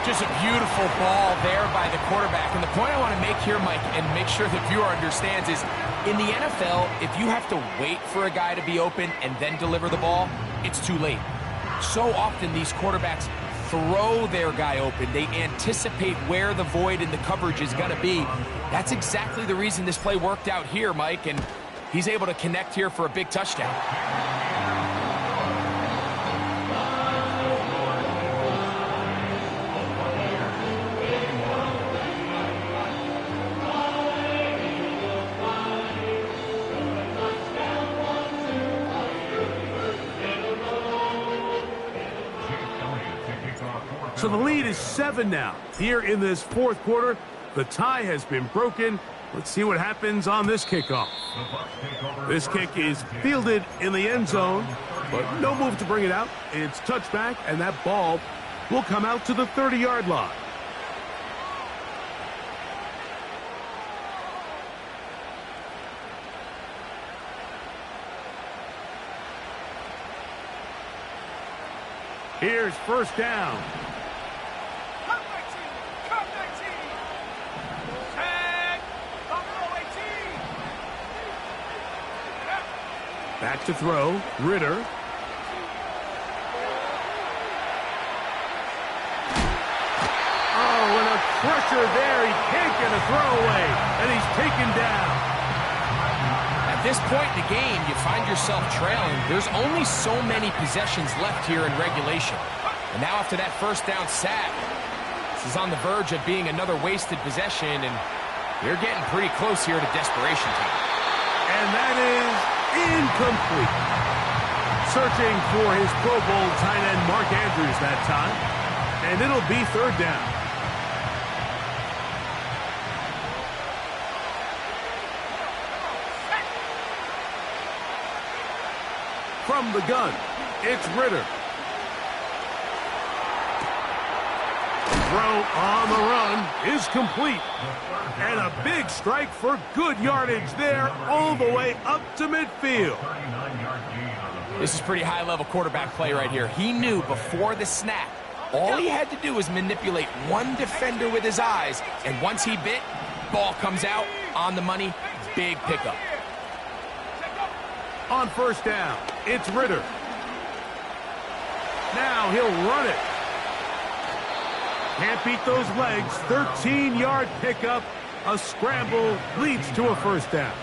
Just a beautiful ball there by the quarterback. And the point I want to make here, Mike, and make sure the viewer understands is, in the NFL, if you have to wait for a guy to be open and then deliver the ball, it's too late. So often these quarterbacks throw their guy open. They anticipate where the void in the coverage is going to be. That's exactly the reason this play worked out here, Mike, and he's able to connect here for a big touchdown.
So the lead is 7 now. Here in this 4th quarter, the tie has been broken. Let's see what happens on this kickoff. This kick is fielded in the end zone, but no move to bring it out. It's touchback, and that ball will come out to the 30-yard line. Here's 1st down. Back to throw, Ritter. Oh, and a pressure there. He can't get a throwaway, and he's taken down.
At this point in the game, you find yourself trailing. There's only so many possessions left here in regulation. And now after that first down sack, this is on the verge of being another wasted possession, and you're getting pretty close here to desperation time.
And that is incomplete. Searching for his Pro Bowl tight end Mark Andrews that time. And it'll be 3rd down. From the gun, it's Ritter. Throw on the run is complete. And a big strike for good yardage there all the way up to midfield.
This is pretty high-level quarterback play right here. He knew before the snap, all he had to do was manipulate one defender with his eyes, and once he bit, ball comes out, on the money, big pickup.
On 1st down, it's Ritter. Now he'll run it. Can't beat those legs. 13-yard pickup. A scramble leads to a 1st down.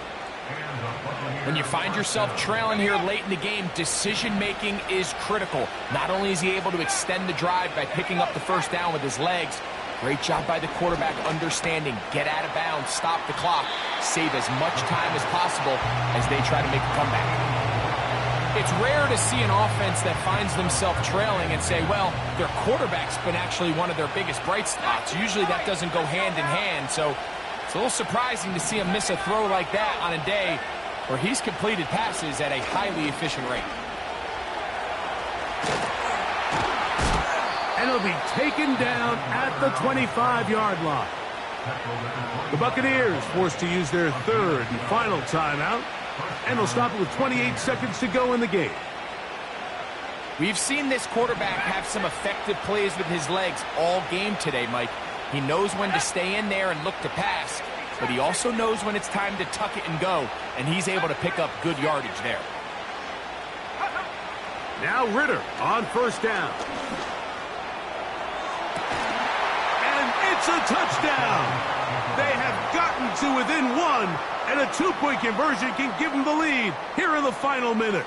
When you find yourself trailing here late in the game, decision-making is critical. Not only is he able to extend the drive by picking up the 1st down with his legs, great job by the quarterback understanding, get out of bounds, stop the clock, save as much time as possible as they try to make a comeback. It's rare to see an offense that finds themselves trailing and say, well, their quarterback's been actually one of their biggest bright spots. Usually that doesn't go hand in hand, so it's a little surprising to see him miss a throw like that on a day where he's completed passes at a highly efficient rate.
And he'll be taken down at the 25-yard line. The Buccaneers forced to use their 3rd and final timeout, and they'll stop it with 28 seconds to go in the game.
We've seen this quarterback have some effective plays with his legs all game today, Mike. He knows when to stay in there and look to pass. but he also knows when it's time to tuck it and go, and he's able to pick up good yardage there.
Now Ritter on first down. And it's a touchdown. They have gotten to within one, and a 2-point conversion can give them the lead here in the final minute.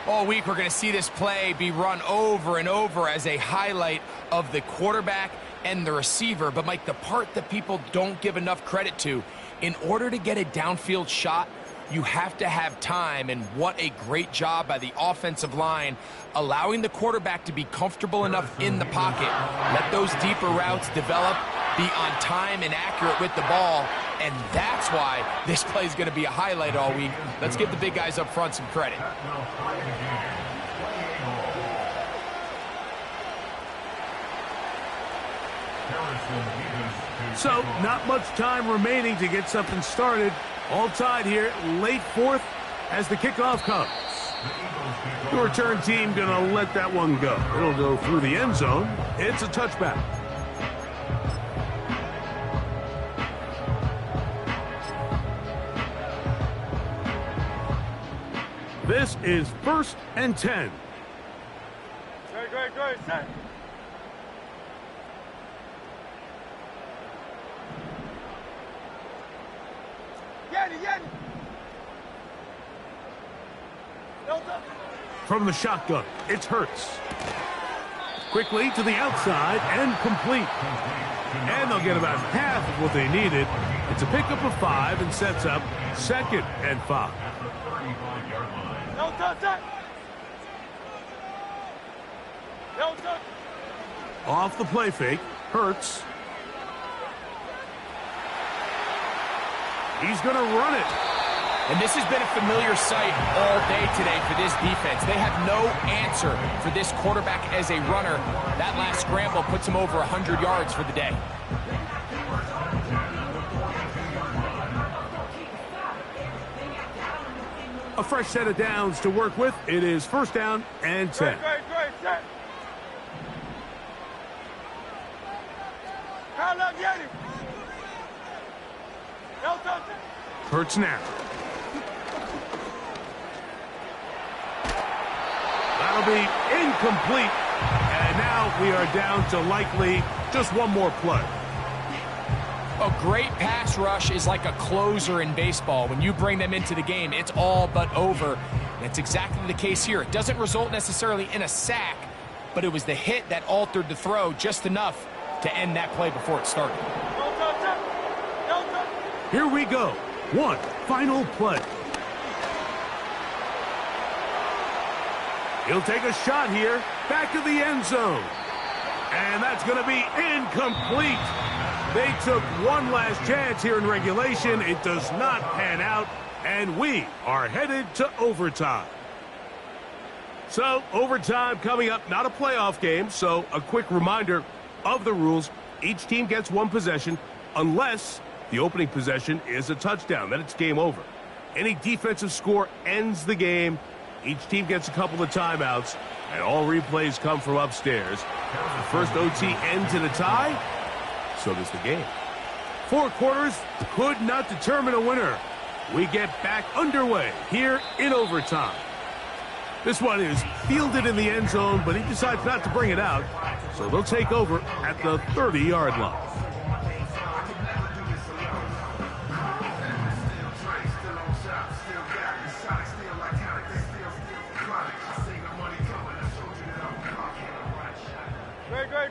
All week we're going to see this play be run over and over as a highlight of the quarterback and the receiver. But, Mike, the part that people don't give enough credit to, in order to get a downfield shot, you have to have time, and what a great job by the offensive line allowing the quarterback to be comfortable enough in the pocket. Let those deeper routes develop, be on time and accurate with the ball, and that's why this play is going to be a highlight all week. Let's give the big guys up front some credit.
So, not much time remaining to get something started. All tied here, late fourth as the kickoff comes. The return team going to let that one go. It'll go through the end zone. It's a touchback. This is 1st and 10.
Great, set. Yeti.
From the shotgun, it's Hurts. Quickly to the outside and complete. And they'll get about half of what they needed. It's a pickup of 5 and sets up 2nd and 5.
No touch.
Off the play fake, Hurts. He's going to run it.
And this has been a familiar sight all day today for this defense. They have no answer for this quarterback as a runner. That last scramble puts him over 100 yards for the day.
A fresh set of downs to work with. It is 1st down and 10.
Great, set. Call up Yeti. No touch.
Hurts now. That'll be incomplete. And now we are down to likely just one more play.
A great pass rush is like a closer in baseball. When you bring them into the game, it's all but over. And it's exactly the case here. It doesn't result necessarily in a sack, but it was the hit that altered the throw just enough to end that play before it started.
Here we go. One final play. He'll take a shot here, back to the end zone. And that's going to be incomplete. They took one last chance here in regulation. It does not pan out, and we are headed to overtime. So, overtime coming up, not a playoff game, so a quick reminder of the rules. Each team gets one possession unless the opening possession is a touchdown. Then it's game over. Any defensive score ends the game. Each team gets a couple of timeouts, and all replays come from upstairs. The first OT ends in a tie. So does the game. 4 quarters could not determine a winner. We get back underway here in overtime. This one is fielded in the end zone, but he decides not to bring it out. So they'll take over at the 30-yard line.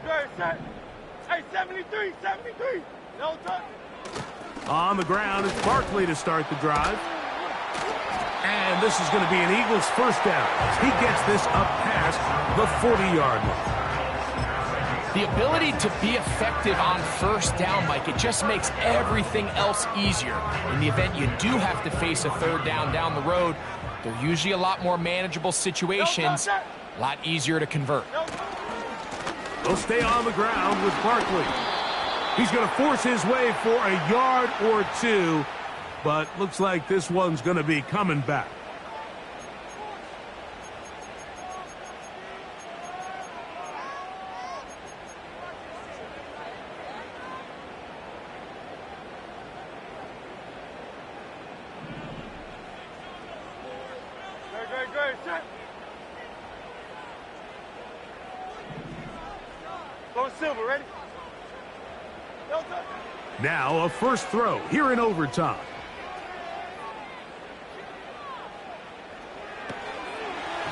Great, set. Hey, 73. No touch.
On the ground, it's Barkley to start the drive. And this is going to be an Eagles first down as he gets this up past the 40-yard line.
The ability to be effective on first down, Mike, it just makes everything else easier. In the event you do have to face a third down the road, they're usually a lot more manageable situations, a lot easier to convert.
They'll stay on the ground with Barkley. He's going to force his way for a yard or two, but looks like this one's going to be coming back.
Great, set. Go silver, ready? Delta.
Now a first throw here in overtime.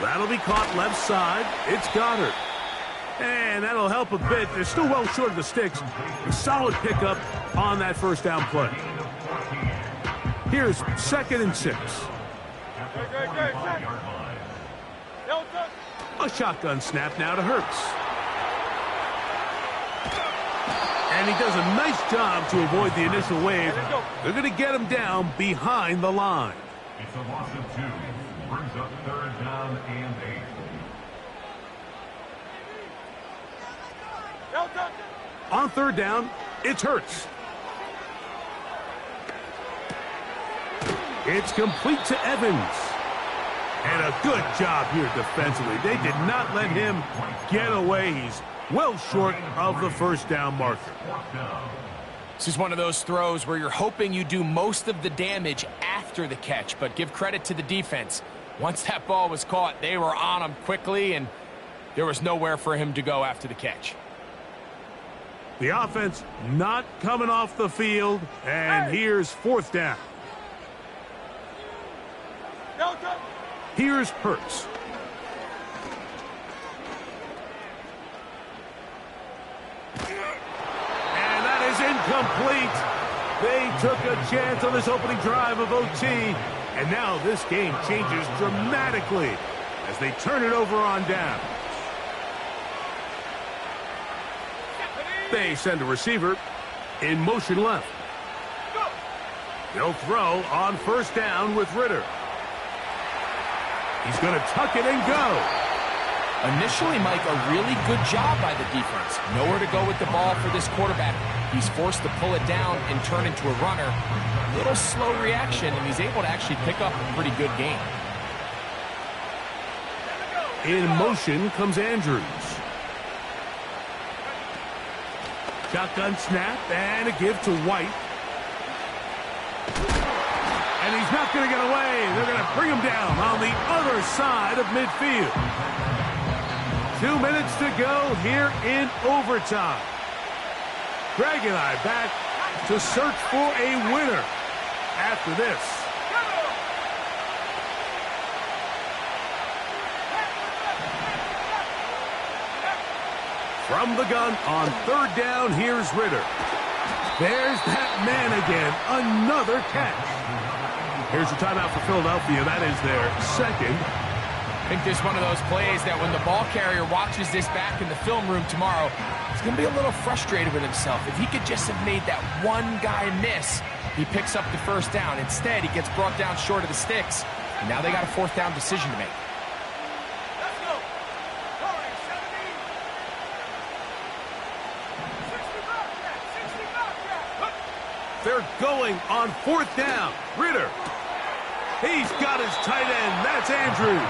That'll be caught left side. It's Goddard. And that'll help a bit. They're still well short of the sticks. A solid pickup on that first down play. Here's 2nd and 6.
Great, set. Delta.
A shotgun snap now to Hurts. And he does a nice job to avoid the initial wave. They're going to get him down behind the line.
It's a loss of 2. Brings up 3rd down and 8.
Delta.
On 3rd down, it's Hurts. It's complete to Evans. And a good job here defensively. They did not let him get away. He's well short of the first down marker.
This is one of those throws where you're hoping you do most of the damage after the catch, but give credit to the defense. Once that ball was caught, they were on him quickly, and there was nowhere for him to go after the catch.
The offense not coming off the field, and here's 4th down.
Delta.
Here's Hurts. And that is incomplete. They took a chance on this opening drive of OT, and now this game changes dramatically as they turn it over on down. They send a receiver in motion left. They'll throw on 1st down with Ritter. He's going to tuck it and go.
Initially, Mike, a really good job by the defense. Nowhere to go with the ball for this quarterback. He's forced to pull it down and turn into a runner. Little slow reaction, and he's able to actually pick up a pretty good game.
In motion comes Andrews. Shotgun snap and a give to White. And he's not going to get away. They're going to bring him down on the other side of midfield. 2 minutes to go here in overtime. Greg and I back to search for a winner after this. From the gun on 3rd down, here's Ritter. There's that man again, another catch. Here's your timeout for Philadelphia. That is their 2nd.
I think this is one of those plays that when the ball carrier watches this back in the film room tomorrow, he's going to be a little frustrated with himself. If he could just have made that one guy miss, he picks up the 1st down. Instead, he gets brought down short of the sticks. And now they got a 4th down decision to make.
Let's go.
They're going on 4th down. Ritter. He's got his tight end. That's Andrews.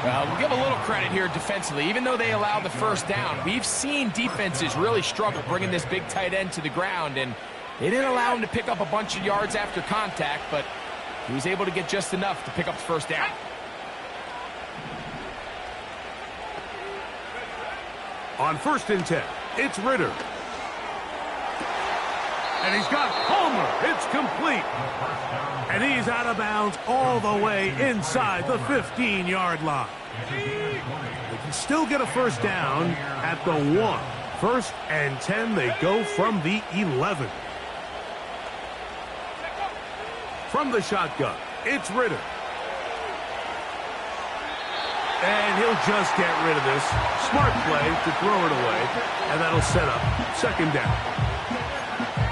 Well, we'll give a little credit here defensively. Even though they allowed the 1st down, we've seen defenses really struggle bringing this big tight end to the ground, and they didn't allow him to pick up a bunch of yards after contact, but he was able to get just enough to pick up the 1st down.
On 1st and 10, it's Ritter. And he's got Palmer. It's complete. And he's out of bounds all the way inside the 15-yard line. They can still get a 1st down at the 1. 1st and 10, they go from the 11. From the shotgun, it's Ritter. And he'll just get rid of this. Smart play to throw it away. And that'll set up 2nd down.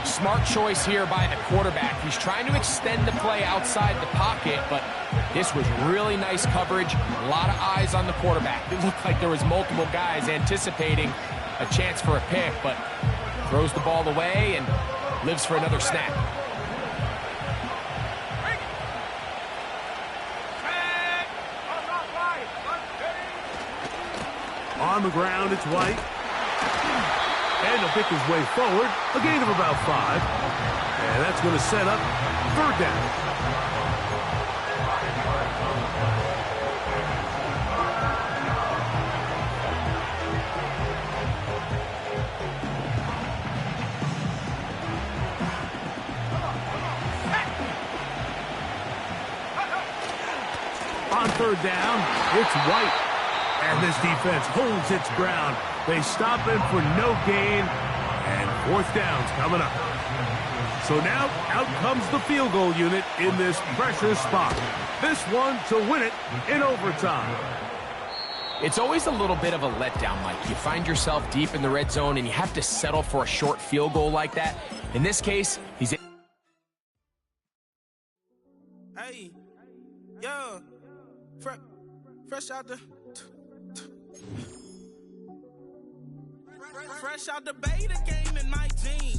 Smart choice here by the quarterback. He's trying to extend the play outside the pocket, but this was really nice coverage. A lot of eyes on the quarterback. It looked like there was multiple guys anticipating a chance for a pick, but throws the ball away and lives for another snap.
On the ground, it's White. And he'll pick his way forward. A gain of about 5. And that's going to set up 3rd down. On third down, it's White. And this defense holds its ground. They stop him for no gain, and fourth down's coming up. So now, out comes the field goal unit in this pressure spot. This one to win it in overtime.
It's always a little bit of a letdown, Mike. You find yourself deep in the red zone, and you have to settle for a short field goal like that. In this case, he's...
Hey, yo, fresh out the... Fresh out the beta game in my jeans.